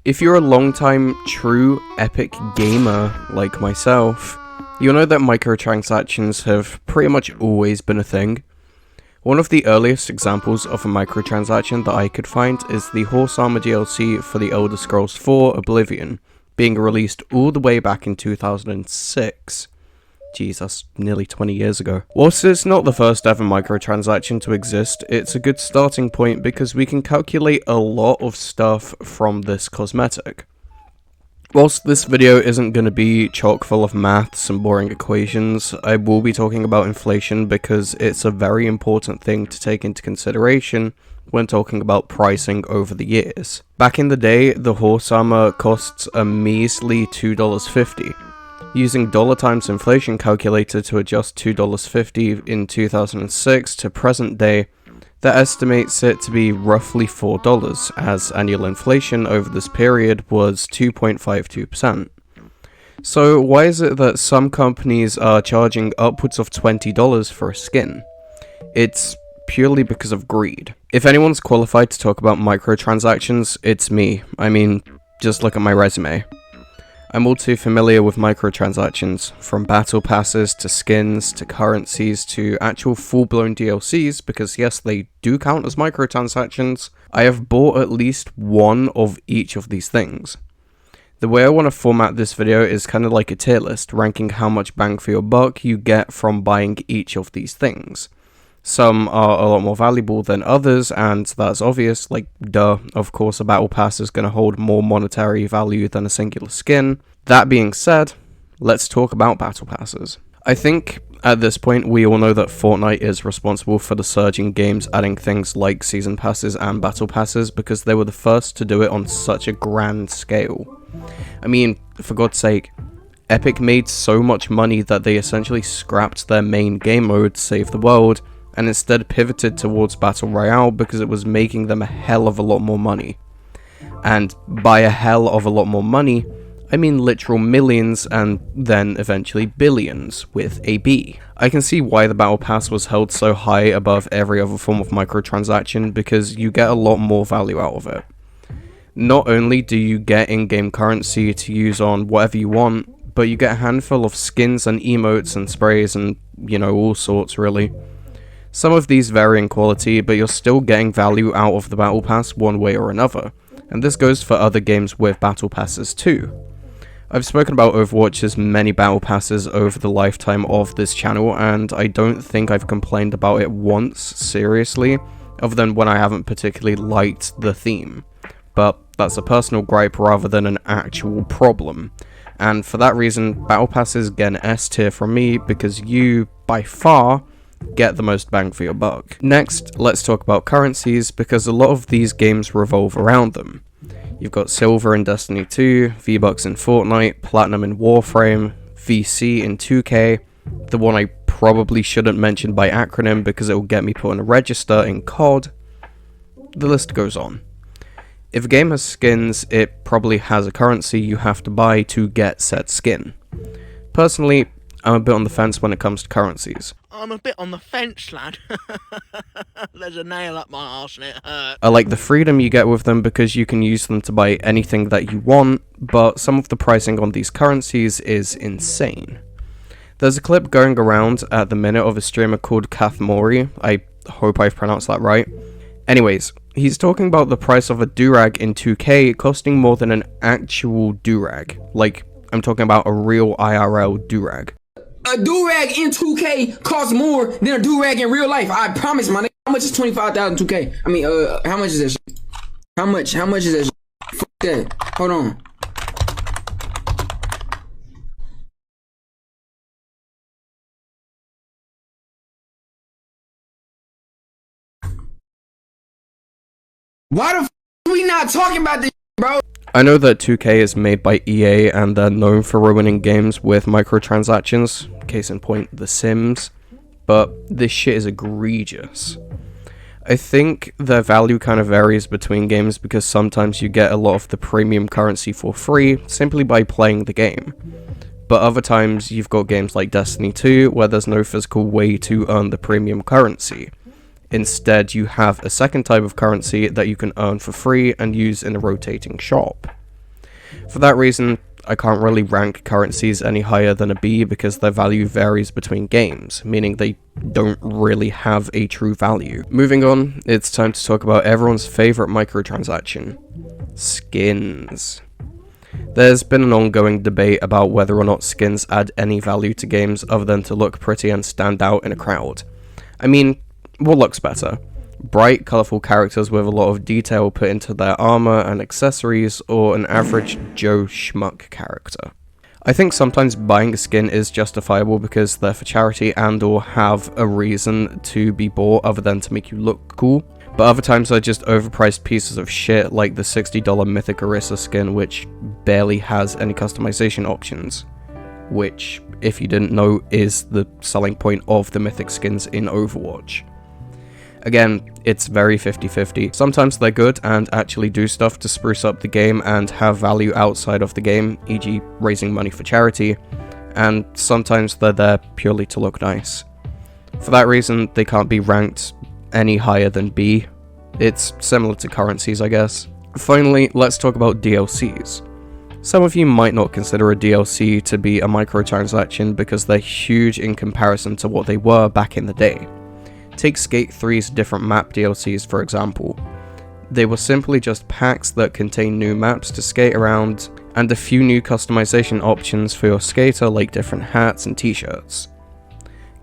If you're a long-time true epic gamer like myself, you'll know that microtransactions have pretty much always been a thing. One of the earliest examples of a microtransaction that I could find is the Horse Armor DLC for the Elder Scrolls 4 Oblivion, being released all the way back in 2006. Jeez, that's nearly 20 years ago. Whilst it's not the first ever microtransaction to exist, it's a good starting point because we can calculate a lot of stuff from this cosmetic. Whilst this video isn't going to be chock full of maths and boring equations, I will be talking about inflation because it's a very important thing to take into consideration when talking about pricing over the years. Back in the day, the horse armor costs a measly $2.50. Using dollar times inflation calculator to adjust $2.50 in 2006 to present day, that estimates it to be roughly $4, as annual inflation over this period was 2.52%. So why is it that some companies are charging upwards of $20 for a skin? It's purely because of greed. If anyone's qualified to talk about microtransactions, it's me. I mean, just look at my resume. I'm all too familiar with microtransactions, from battle passes to skins to currencies to actual full-blown DLCs, because yes, they do count as microtransactions. I have bought at least one of each of these things. The way I want to format this video is kind of like a tier list, ranking how much bang for your buck you get from buying each of these things. Some are a lot more valuable than others, and that's obvious, like, duh, of course a battle pass is going to hold more monetary value than a singular skin. That being said, let's talk about battle passes. I think at this point we all know that Fortnite is responsible for the surge in games adding things like season passes and battle passes because they were the first to do it on such a grand scale. I mean, for God's sake, Epic made so much money that they essentially scrapped their main game mode, Save the World, and instead pivoted towards Battle Royale because it was making them a hell of a lot more money. And by a hell of a lot more money, I mean literal millions and then eventually billions with a B. I can see why the Battle Pass was held so high above every other form of microtransaction because you get a lot more value out of it. Not only do you get in-game currency to use on whatever you want, but you get a handful of skins and emotes and sprays and, you know, all sorts really. Some of these vary in quality, but you're still getting value out of the Battle Pass one way or another, and this goes for other games with Battle Passes too. I've spoken about Overwatch's many Battle Passes over the lifetime of this channel, and I don't think I've complained about it once, seriously, other than when I haven't particularly liked the theme. But that's a personal gripe rather than an actual problem, and for that reason, Battle Passes get an S tier from me because you, by far, get the most bang for your buck. Next, let's talk about currencies because a lot of these games revolve around them. You've got Silver in Destiny 2, V-Bucks in Fortnite, Platinum in Warframe, VC in 2K, the one I probably shouldn't mention by acronym because it will get me put on a register in COD. The list goes on. If a game has skins, it probably has a currency you have to buy to get said skin. Personally, I'm a bit on the fence when it comes to currencies. I'm a bit on the fence, lad. There's a nail up my arse and it hurts. I like the freedom you get with them because you can use them to buy anything that you want, but some of the pricing on these currencies is insane. There's a clip going around at the minute of a streamer called Kathmori. I hope I've pronounced that right. Anyways, he's talking about the price of a durag in 2K costing more than an actual durag. Like, I'm talking about a real IRL durag. A do-rag in 2K costs more than a do-rag in real life. I promise, my nigga. How much is 25,000 2K? I mean, how much is that shit? How much is that shit? Fuck that. Hold on. Why the f we not talking about this, bro? I know that 2K is made by EA and they're known for ruining games with microtransactions, case in point The Sims, but this shit is egregious. I think their value kind of varies between games because sometimes you get a lot of the premium currency for free simply by playing the game. But other times you've got games like Destiny 2 where there's no physical way to earn the premium currency. Instead, you have a second type of currency that you can earn for free and use in a rotating shop. For that reason, I can't really rank currencies any higher than a B because their value varies between games, meaning they don't really have a true value. Moving on, it's time to talk about everyone's favourite microtransaction: skins. There's been an ongoing debate about whether or not skins add any value to games other than to look pretty and stand out in a crowd. I mean, what looks better? Bright, colourful characters with a lot of detail put into their armour and accessories, or an average Joe Schmuck character? I think sometimes buying a skin is justifiable because they're for charity and or have a reason to be bought other than to make you look cool, but other times they're just overpriced pieces of shit like the $60 Mythic Orisa skin, which barely has any customization options, which, if you didn't know, is the selling point of the Mythic skins in Overwatch. Again, it's very 50-50. Sometimes they're good and actually do stuff to spruce up the game and have value outside of the game, e.g. raising money for charity, and sometimes they're there purely to look nice. For that reason, they can't be ranked any higher than B. It's similar to currencies, I guess. Finally, let's talk about DLCs. Some of you might not consider a DLC to be a microtransaction because they're huge in comparison to what they were back in the day. Take Skate 3's different map DLCs for example. They were simply just packs that contain new maps to skate around, and a few new customization options for your skater like different hats and t-shirts.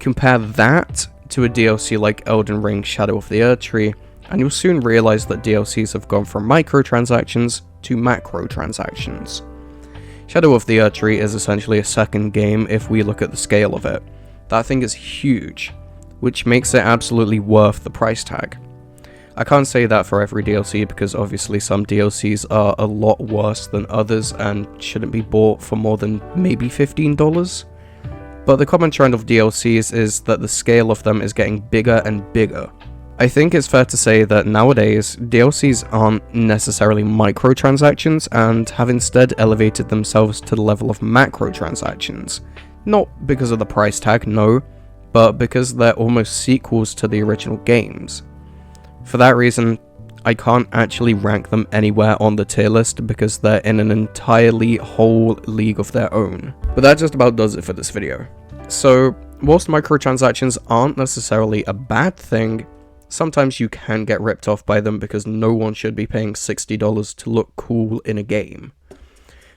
Compare that to a DLC like Elden Ring Shadow of the Erdtree, and you'll soon realize that DLCs have gone from microtransactions to macrotransactions. Shadow of the Erdtree is essentially a second game if we look at the scale of it. That thing is huge, which makes it absolutely worth the price tag. I can't say that for every DLC because obviously some DLCs are a lot worse than others and shouldn't be bought for more than maybe $15. But the common trend of DLCs is that the scale of them is getting bigger and bigger. I think it's fair to say that nowadays, DLCs aren't necessarily microtransactions and have instead elevated themselves to the level of macrotransactions. Not because of the price tag, no, but because they're almost sequels to the original games. For that reason, I can't actually rank them anywhere on the tier list because they're in an entirely whole league of their own. But that just about does it for this video. So, whilst microtransactions aren't necessarily a bad thing, sometimes you can get ripped off by them because no one should be paying $60 to look cool in a game.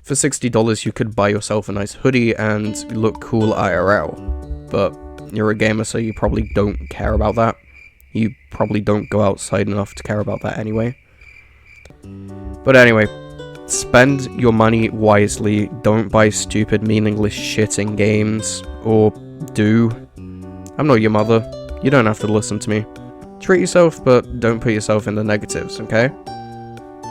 For $60 you could buy yourself a nice hoodie and look cool IRL, but you're a gamer so you probably don't care about that. You probably don't go outside enough to care about that anyway. But anyway, spend your money wisely, don't buy stupid meaningless shit in games, or do. I'm not your mother, you don't have to listen to me. Treat yourself, but don't put yourself in the negatives, okay?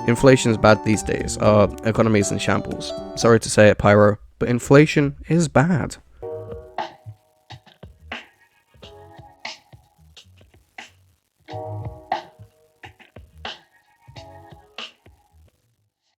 Inflation's bad these days, our economy's in shambles. Sorry to say it, Pyro, but inflation is bad.